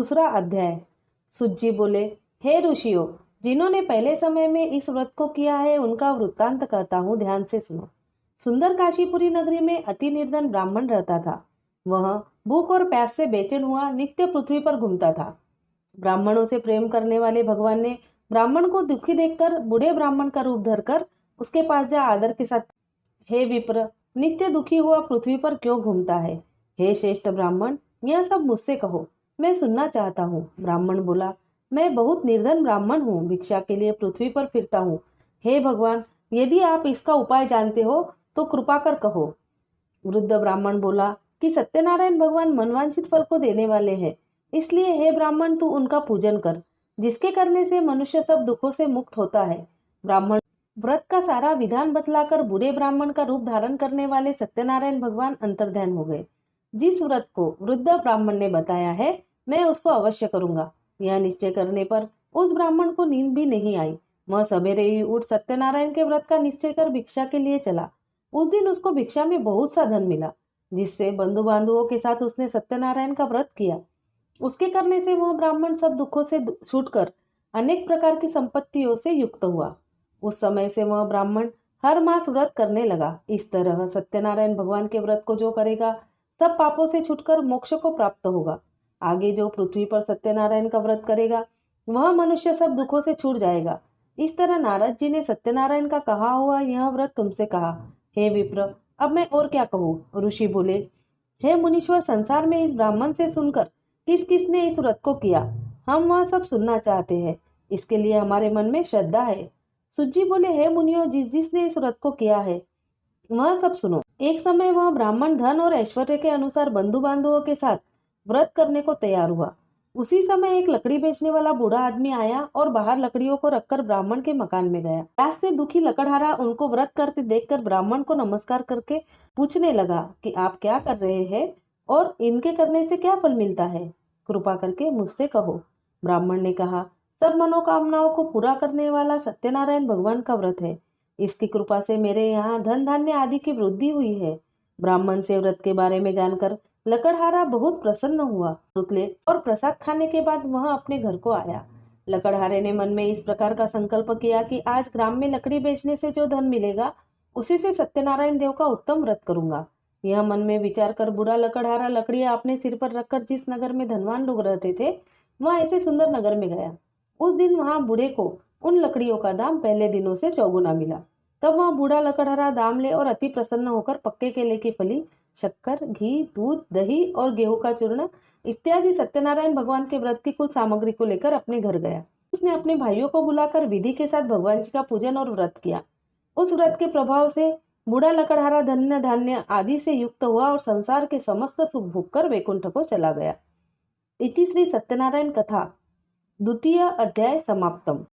दूसरा अध्याय। सुज्जी बोले, हे ऋषियों, जिन्होंने पहले समय में इस व्रत को किया है उनका वृत्तांत कहता हूँ, ध्यान से सुनो। सुंदर काशीपुरी नगरी में अति निर्धन ब्राह्मण रहता था। वह भूख और प्यास से बेचैन हुआ नित्य पृथ्वी पर घूमता था। ब्राह्मणों से प्रेम करने वाले भगवान ने ब्राह्मण को दुखी देखकर बूढ़े ब्राह्मण का रूप धरकर उसके पास जा आदर के साथ, हे विप्र, नित्य दुखी हुआ पृथ्वी पर क्यों घूमता है? हे श्रेष्ठ ब्राह्मण, यह सब मुझसे कहो, मैं सुनना चाहता हूँ। ब्राह्मण बोला, मैं बहुत निर्धन ब्राह्मण हूँ, भिक्षा के लिए पृथ्वी पर फिरता हूँ। हे भगवान, यदि आप इसका उपाय जानते हो तो कृपा कर कहो। वृद्ध ब्राह्मण बोला कि सत्यनारायण भगवान मनवांछित फल को देने वाले हैं, इसलिए हे ब्राह्मण, तू उनका पूजन कर, जिसके करने से मनुष्य सब दुखों से मुक्त होता है। ब्राह्मण व्रत का सारा विधान बतलाकर बूढ़े ब्राह्मण का रूप धारण करने वाले सत्यनारायण भगवान अंतर्ध्यान हो गए। जिस व्रत को वृद्ध ब्राह्मण ने बताया है, मैं उसको अवश्य करूंगा। यह निश्चय करने पर उस ब्राह्मण को नींद भी नहीं आई। वह सवेरे ही उठ सत्यनारायण के व्रत का निश्चय कर भिक्षा के लिए चला। उस दिन उसको भिक्षा में बहुत सा धन मिला, जिससे बंधु बांधवों के साथ उसने सत्यनारायण का व्रत किया। उसके करने से वह ब्राह्मण सब दुखों से छूटकर अनेक प्रकार की संपत्तियों से युक्त हुआ। उस समय से वह ब्राह्मण हर मास व्रत करने लगा। इस तरह सत्यनारायण भगवान के व्रत को जो करेगा सब पापों से छूटकर मोक्ष को प्राप्त होगा। आगे जो पृथ्वी पर सत्यनारायण का व्रत करेगा वह मनुष्य सब दुखों से छूट जाएगा। इस तरह नारद जी ने सत्यनारायण का कहा हुआ यह व्रत तुमसे कहा। हे विप्र, अब मैं और क्या कहूँ? ऋषि बोले, हे मुनीश्वर, संसार में इस ब्राह्मण से सुनकर किस किसने इस व्रत को किया, हम वह सब सुनना चाहते हैं। इसके लिए हमारे मन में श्रद्धा है। सुज्जी बोले, हे मुनियों, जिसने इस व्रत को किया है वह सब सुनो। एक समय वह ब्राह्मण धन और ऐश्वर्य के अनुसार बंधु बांधवों के साथ व्रत करने को तैयार हुआ। उसी समय एक लकड़ी बेचने वाला बूढ़ा आदमी आया और बाहर लकड़ियों को रखकर ब्राह्मण के मकान में गया। प्यास से दुखी लकड़हारा उनको व्रत करते देखकर ब्राह्मण को नमस्कार करके पूछने लगा कि आप क्या कर रहे हैं और इनके करने से क्या फल मिलता है? कृपा करके मुझसे कहो। ब्राह्मण ने कहा, सब मनोकामनाओं को पूरा करने वाला सत्यनारायण भगवान का व्रत है। इसकी कृपा से मेरे यहाँ धन धान्य आदि की वृद्धि हुई है। ब्राह्मण से व्रत के बारे में जानकर लकड़हारा बहुत प्रसन्न हुआ। रुतले और प्रसाद खाने के बाद वह अपने घर को आया। लकड़हारे ने मन में इस प्रकार का संकल्प किया कि आज ग्राम में लकड़ी बेचने से जो धन मिलेगा उसी से सत्यनारायण देव का उत्तम व्रत करूंगा। यह मन में विचार कर बूढ़ा लकड़हारा लकड़ियां अपने सिर पर रखकर जिस नगर में धनवान लोग रहते थे वह ऐसे सुंदर नगर में गया। उस दिन वहां बूढ़े को उन लकड़ियों का दाम पहले दिनों से चौगुना मिला। तब वह बूढ़ा लकड़हारा दाम ले और अति प्रसन्न होकर पक्के केले की फली, शक्कर, घी, दूध, दही और गेहूं का चूर्ण इत्यादि सत्यनारायण भगवान के व्रत की कुल सामग्री को लेकर अपने घर गया। उसने अपने भाइयों को बुलाकर विधि के साथ भगवान जी का पूजन और व्रत किया। उस व्रत के प्रभाव से बूढ़ा लकड़हारा धन्य धान्य आदि से युक्त हुआ और संसार के समस्त सुख भोग कर वैकुंठ को चला गया। इति श्री सत्यनारायण कथा द्वितीय अध्याय समाप्तम।